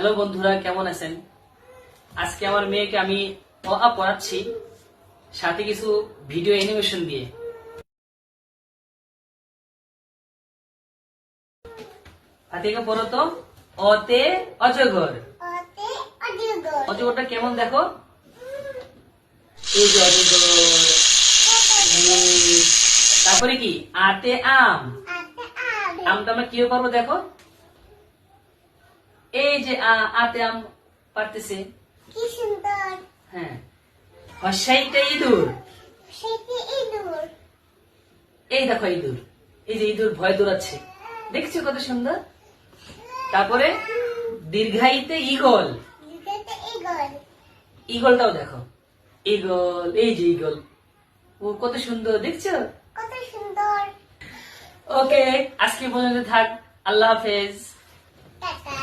Hello বন্ধুরা, কেমন আছেন? আজকে আমার মেয়েকে আমি অ আ পড়াচ্ছি, সাথে কিছু ভিডিও অ্যানিমেশন দিয়ে। হাতিকে পড়ো তো। অতে অজগর। অজগরটা কেমন দেখো? এই যে অজগর। তারপরে কি? আতে আম। আমটা আমরা কিভাবে পারবো দেখো। এই যে আতে আম পারতেছে। কি সুন্দর। হ্যাঁ। হর্ষাইতে ইঁদুর। এই দেখো ইঁদুর। এই যে ইঁদুর ভয় দৌড়াচ্ছে, দেখছো কত সুন্দর। তারপরে দীর্ঘায়িতে ঈগল। ঈগলটাও দেখো। ঈগল, এই যে ঈগল, ও কত সুন্দর, দেখছো? কত সুন্দর। ওকে, আজকে পর্যন্ত থাক। আল্লাহ হাফেজ। টাটা।